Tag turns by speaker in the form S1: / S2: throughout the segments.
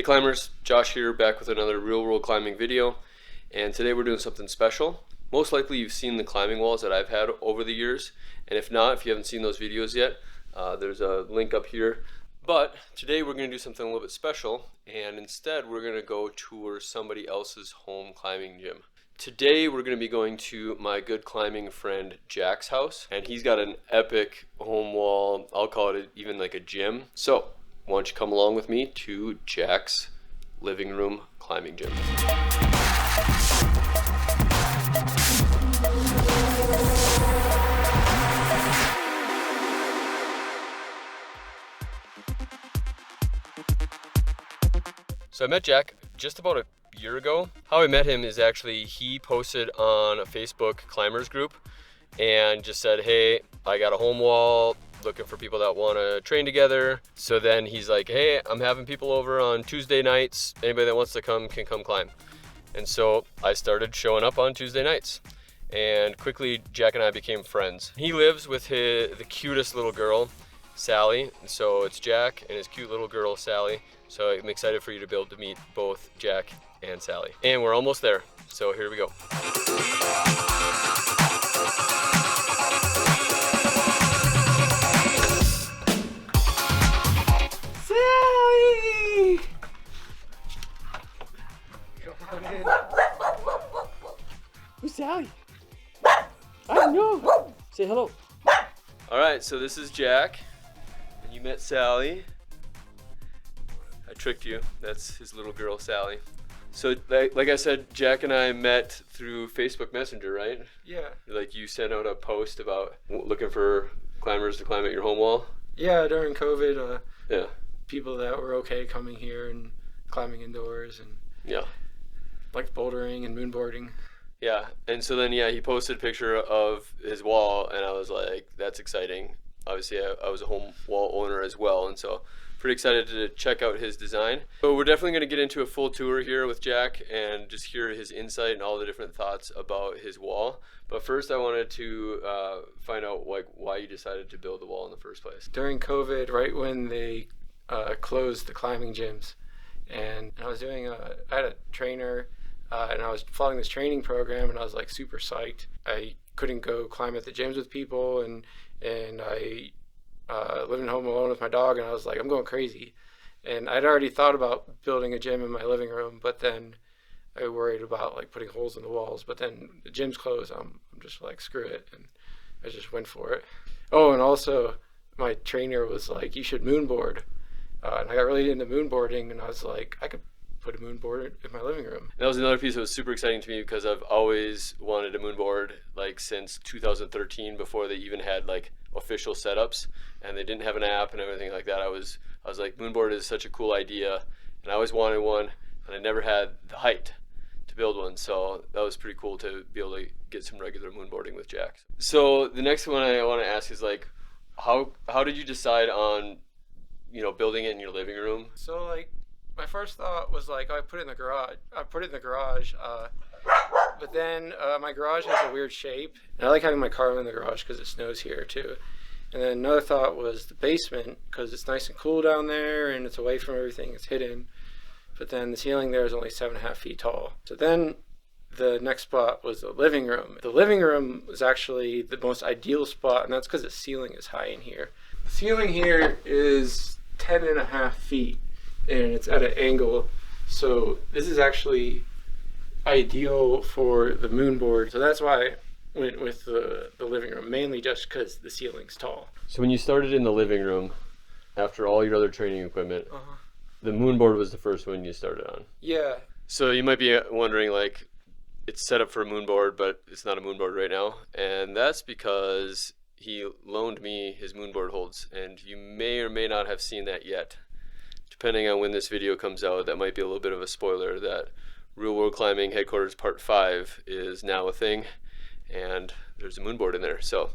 S1: Hey climbers, Josh here, back with another real world climbing video, and today we're doing something special. Most likely you've seen the climbing walls that I've had over the years, and if not, if you haven't seen those videos yet, there's a link up here. But today we're going to do something a little bit special, and instead we're going to go tour somebody else's home climbing gym. Today we're going to be going to my good climbing friend Jack's house, and he's got an epic home wall. I'll call it even like a gym. So why don't you come along with me to Jack's living room climbing gym. So I met Jack just about a year ago. How I met him is actually he posted on a Facebook climbers group and just said, hey, I got a home wall, looking for people that want to train together. So then he's like, hey, I'm having people over on Tuesday nights. Anybody that wants to come can come climb. And so I started showing up on Tuesday nights, and quickly Jack and I became friends. He lives with the cutest little girl, Sally. And so it's Jack and his cute little girl, Sally. So I'm excited for you to be able to meet both Jack and Sally. And we're almost there. So here we go.
S2: Sally! Come on in. Who's Sally? I know. Say hello.
S1: All right, so this is Jack, and you met Sally. I tricked you. That's his little girl, Sally. So like I said, Jack and I met through Facebook Messenger, right?
S2: Yeah.
S1: Like you sent out a post about looking for climbers to climb at your home wall.
S2: Yeah, during COVID,
S1: Yeah.
S2: people that were okay coming here and climbing indoors and
S1: Yeah.
S2: like bouldering and moonboarding.
S1: Yeah. And so then, he posted a picture of his wall, and I was like, that's exciting. Obviously, I was a home wall owner as well, and so pretty excited to check out his design. So we're definitely going to get into a full tour here with Jack and just hear his insight and all the different thoughts about his wall. But first I wanted to find out why you decided to build the wall in the first place.
S2: During COVID, right when they closed the climbing gyms, and I was doing I had a trainer, and I was following this training program, and I was like super psyched. I couldn't go climb at the gyms with people, and I living home alone with my dog, and I was like, I'm going crazy. And I'd already thought about building a gym in my living room, but then I worried about like putting holes in the walls. But then the gym's closed. I'm just like, screw it, and I just went for it. Oh, and also my trainer was like, you should moonboard, and I got really into moonboarding, and I was like, I could put a moonboard in my living room.
S1: That was another piece that was super exciting to me because I've always wanted a moonboard like since 2013, before they even had like official setups and they didn't have an app and everything like that. I was like, moonboard is such a cool idea, and I always wanted one, and I never had the height to build one. So that was pretty cool to be able to get some regular moonboarding with Jack. So the next one I want to ask is like, how did you decide on, building it in your living room?
S2: So like, my first thought was like, I put it in the garage. But then my garage has a weird shape, and I like having my car in the garage because it snows here too. And then another thought was the basement, because it's nice and cool down there, and it's away from everything. It's hidden. But then the ceiling there is only 7.5 feet tall. So then the next spot was the living room. The living room was actually the most ideal spot, and that's because the ceiling is high in here. The ceiling here is 10.5 feet. And it's at an angle, so this is actually ideal for the moonboard. So that's why I went with the living room, mainly just because the ceiling's tall.
S1: So when you started in the living room, after all your other training equipment, the moonboard was the first one you started on.
S2: Yeah.
S1: So you might be wondering, like, it's set up for a moonboard, but it's not a moonboard right now. And that's because he loaned me his moonboard holds, and you may or may not have seen that yet. Depending on when this video comes out, that might be a little bit of a spoiler that Real World Climbing Headquarters Part 5 is now a thing, and there's a moonboard in there. So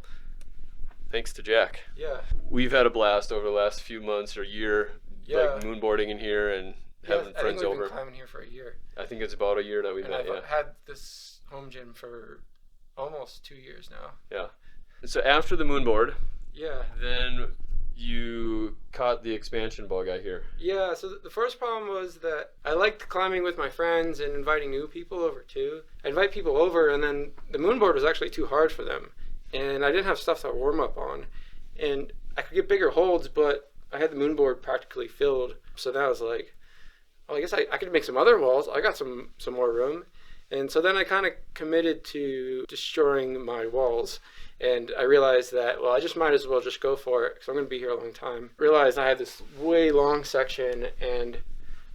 S1: thanks to Jack.
S2: Yeah.
S1: We've had a blast over the last few months or year, like moonboarding in here and having friends
S2: I think we've
S1: over.
S2: been climbing here for a year.
S1: I think it's about a year that we've
S2: And
S1: met.
S2: I've had this home gym for almost 2 years now.
S1: Yeah. And so after the moonboard,
S2: Yeah.
S1: then you caught the expansion bug, I hear.
S2: Yeah, so the first problem was that I liked climbing with my friends and inviting new people over too. I invite people over, and then the moonboard was actually too hard for them, and I didn't have stuff to warm up on, and I could get bigger holds, but I had the moonboard practically filled. So then I was like, well, I guess I could make some other walls. I got some more room, and so then I kind of committed to destroying my walls. And I realized that, well, I just might as well just go for it because I'm going to be here a long time. Realized I had this way long section, and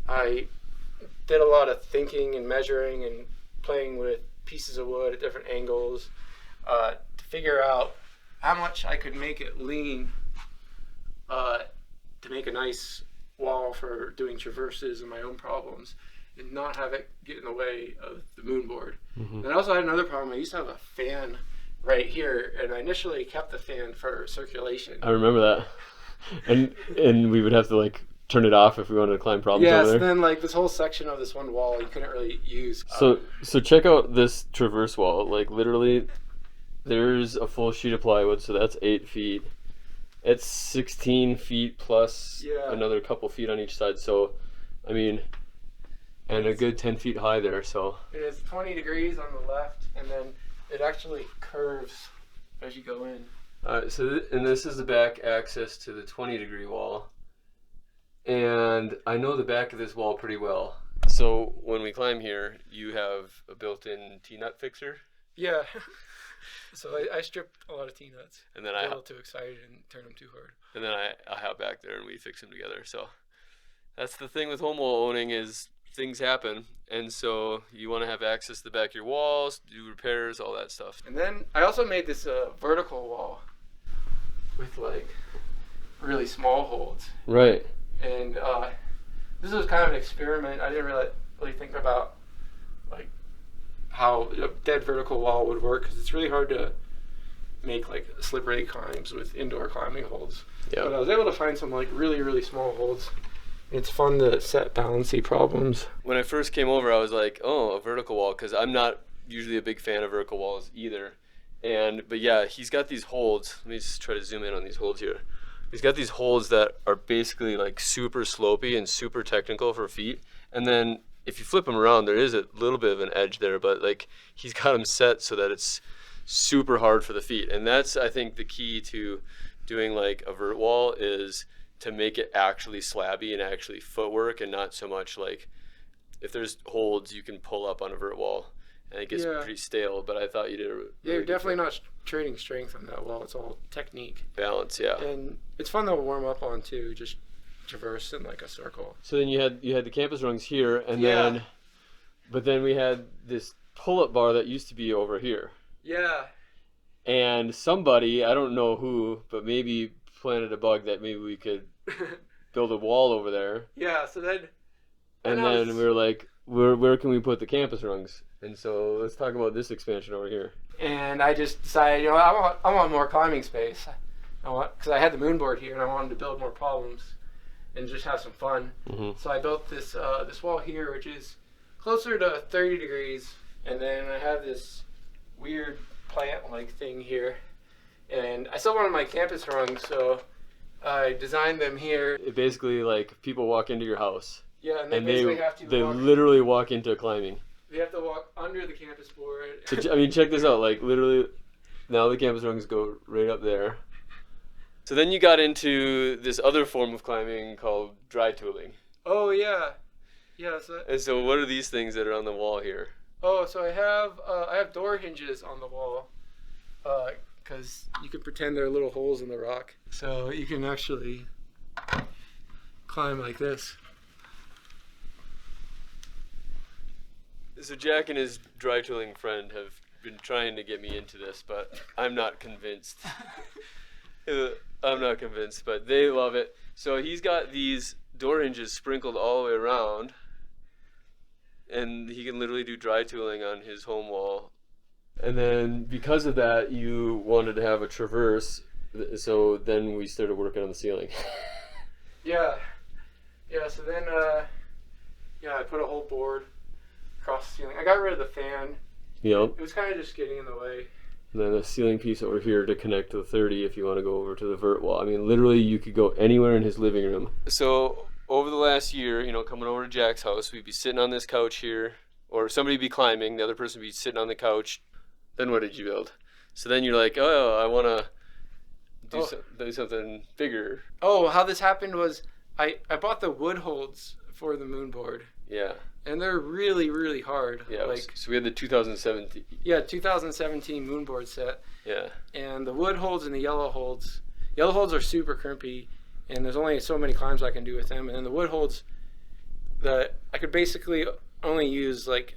S2: I did a lot of thinking and measuring and playing with pieces of wood at different angles to figure out how much I could make it lean to make a nice wall for doing traverses and my own problems and not have it get in the way of the moonboard. And I also had another problem. I used to have a fan right here, and I initially kept the fan for circulation.
S1: I remember that. And we would have to like turn it off if we wanted to climb problems over there.
S2: Yes, then like this whole section of this one wall you couldn't really use.
S1: So check out this traverse wall. Like literally, there's a full sheet of plywood, so that's 8 feet. It's 16 feet plus another couple feet on each side. So, I mean, and a good 10 feet high there. So
S2: it is 20 degrees on the left, and then it actually curves as you go in.
S1: And this is the back access to the 20-degree wall. And I know the back of this wall pretty well. So when we climb here, you have a built-in T-nut fixer.
S2: Yeah. So I stripped a lot of T-nuts.
S1: And then
S2: I got a little too excited and turned them too hard.
S1: And then I hop back there and we fix them together. So that's the thing with home wall owning is things happen. And so you want to have access to the back of your walls, do repairs, all that stuff.
S2: And then I also made this vertical wall with like really small holds.
S1: Right.
S2: And this was kind of an experiment. I didn't really think about like how a dead vertical wall would work because it's really hard to make like slippery climbs with indoor climbing holds.
S1: Yeah.
S2: But I was able to find some like really small holds. It's fun to set balancey problems.
S1: When I first came over, I was like, oh, a vertical wall, because I'm not usually a big fan of vertical walls either. But yeah, he's got these holds. Let me just try to zoom in on these holds here. He's got these holds that are basically like super slopey and super technical for feet. And then if you flip them around, there is a little bit of an edge there, but like he's got them set so that it's super hard for the feet. And that's, I think, the key to doing like a vert wall is to make it actually slabby and actually footwork, and not so much like if there's holds you can pull up on a vert wall and it gets pretty stale. But I thought you did a really
S2: you're definitely not training strength on that wall. It's all technique.
S1: Balance, yeah.
S2: And it's fun to warm up on too, just traverse in like a circle.
S1: So then you had the campus rungs here, and then we had this pull-up bar that used to be over here.
S2: Yeah.
S1: And somebody, I don't know who, but maybe planted a bug that maybe we could build a wall over there.
S2: Yeah, so then...
S1: And then we were like, where can we put the campus rungs? And so let's talk about this expansion over here.
S2: And I just decided, I want more climbing space. Because I had the moonboard here and I wanted to build more problems and just have some fun. So I built this this wall here, which is closer to 30 degrees. And then I have this weird plant-like thing here. And I still wanted my campus rungs, so I designed them here.
S1: It basically, like, people walk into your house.
S2: Yeah, and they have to
S1: They literally walk into climbing.
S2: They have to walk under the campus board.
S1: So, I mean, check this out. Like, literally, now the campus rungs go right up there. So then you got into this other form of climbing called dry tooling.
S2: Oh, yeah. Yeah.
S1: And so what are these things that are on the wall here?
S2: Oh, so I have door hinges on the wall. Because you can pretend there are little holes in the rock. So you can actually climb like this.
S1: So Jack and his dry tooling friend have been trying to get me into this, but I'm not convinced. I'm not convinced, but they love it. So he's got these door hinges sprinkled all the way around, and he can literally do dry tooling on his home wall. And then because of that, you wanted to have a traverse, so then we started working on the ceiling.
S2: Yeah, so then, I put a whole board across the ceiling. I got rid of the fan.
S1: Yep.
S2: It was kind of just getting in the way.
S1: And then a ceiling piece over here to connect to the 30 if you want to go over to the vert wall. I mean, literally, you could go anywhere in his living room. So over the last year, coming over to Jack's house, we'd be sitting on this couch here, or somebody would be climbing, the other person would be sitting on the couch. Then what did you build? So then you're like, oh, I want to do something bigger.
S2: Oh, how this happened was I bought the wood holds for the Moonboard.
S1: Yeah.
S2: And they're really, really hard.
S1: Yeah. So we had the 2017.
S2: Yeah, 2017 Moonboard set.
S1: Yeah.
S2: And the wood holds and the yellow holds. Yellow holds are super crimpy, and there's only so many climbs I can do with them. And then the wood holds, I could basically only use like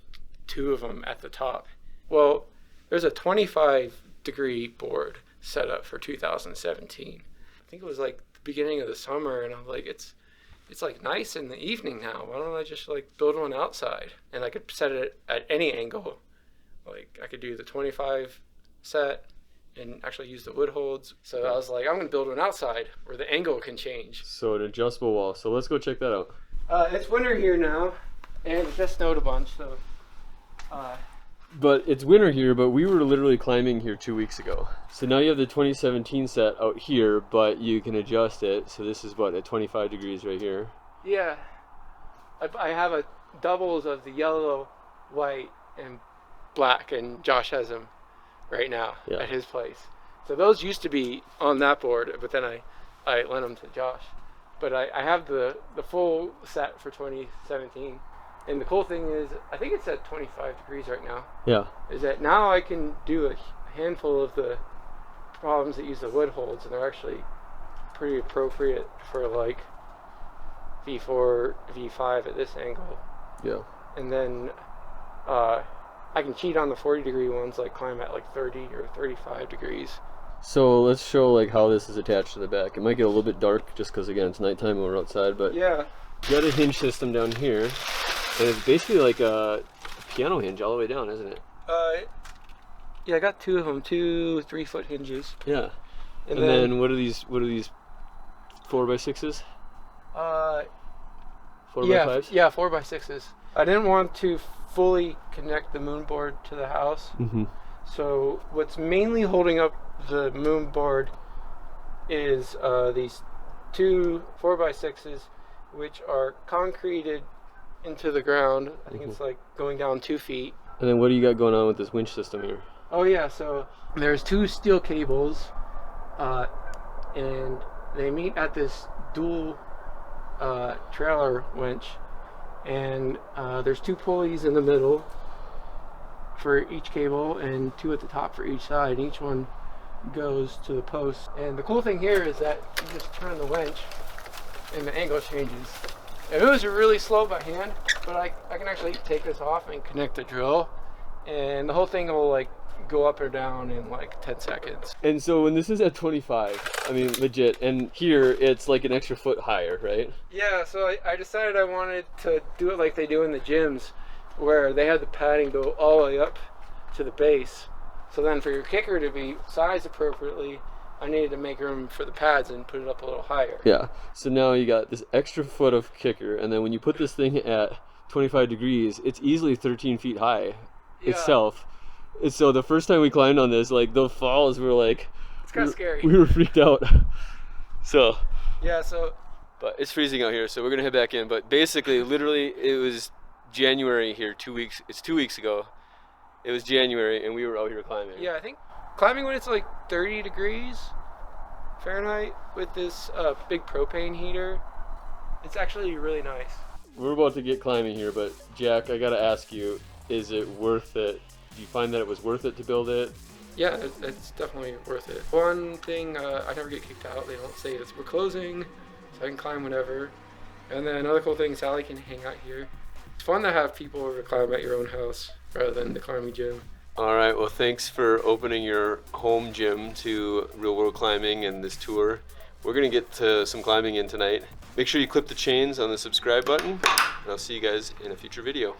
S2: 2 of them at the top. Well, there's a 25-degree board set up for 2017. I think it was like the beginning of the summer, and I'm like, it's like nice in the evening now. Why don't I just like build one outside? And I could set it at any angle. Like I could do the 25 set and actually use the wood holds. So I was like, I'm gonna build one outside where the angle can change.
S1: So an adjustable wall. So let's go check that out.
S2: It's winter here now, and it just snowed a bunch. So.
S1: But it's winter here, but we were literally climbing here 2 weeks ago. So now you have the 2017 set out here, but you can adjust it. So this is what, at 25 degrees right here?
S2: Yeah. I have a doubles of the yellow, white, and black, and Josh has them right now at his place. So those used to be on that board, but then I lent them to Josh. But I have the full set for 2017. And the cool thing is, I think it's at 25 degrees right now.
S1: Yeah. Is
S2: that now I can do a handful of the problems that use the wood holds, and they're actually pretty appropriate for like V4, V5 at this angle.
S1: Yeah.
S2: And then I can cheat on the 40-degree ones, like climb at like 30 or 35 degrees.
S1: So let's show like how this is attached to the back. It might get a little bit dark just because again it's nighttime and we're outside, but
S2: yeah.
S1: You got a hinge system down here. And it's basically like a piano hinge all the way down, isn't it?
S2: Yeah, I got 2 of them, 2 3-foot hinges.
S1: Yeah. And then what are these 4x6s? 4x5s?
S2: Yeah, 4x6s. I didn't want to fully connect the Moonboard to the house. Mm-hmm. So what's mainly holding up the Moonboard is these 2 4x6s, which are concreted into the ground. I think it's like going down 2 feet. And
S1: then what do you got going on with this winch system here?
S2: Oh yeah, so there's 2 steel cables, and they meet at this dual trailer winch, and there's 2 pulleys in the middle for each cable and 2 at the top for each side. Each one goes to the post. And the cool thing here is that you just turn the winch and the angle changes. It was really slow by hand, but I can actually take this off and connect the drill, and the whole thing will like go up or down in like 10 seconds.
S1: And so when this is at 25, I mean legit, and here it's like an extra foot higher, right?
S2: Yeah, so I decided I wanted to do it like they do in the gyms, where they have the padding go all the way up to the base. So then for your kicker to be sized appropriately, I needed to make room for the pads and put it up a little higher.
S1: Yeah, so now you got this extra foot of kicker, and then when you put this thing at 25 degrees, it's easily 13 feet high itself. And so the first time we climbed on this, like the falls were like...
S2: It's kind of scary.
S1: We were freaked out. So...
S2: Yeah, so...
S1: But it's freezing out here, so we're going to head back in. But basically, literally, it was January here, 2 weeks. It's 2 weeks ago. It was January, and we were out here climbing.
S2: Yeah, I think climbing when it's like 30 degrees Fahrenheit with this big propane heater, it's actually really nice.
S1: We're about to get climbing here, but Jack, I gotta ask you, is it worth it? Do you find that it was worth it to build it?
S2: Yeah, it's definitely worth it. One thing, I never get kicked out. They don't say we're closing, so I can climb whenever. And then another cool thing, Sally can hang out here. It's fun to have people over to climb at your own house rather than the climbing gym. All
S1: right, well, thanks for opening your home gym to real world climbing and this tour. We're gonna get to some climbing in tonight. Make sure you clip the chains on the subscribe button, and I'll see you guys in a future video.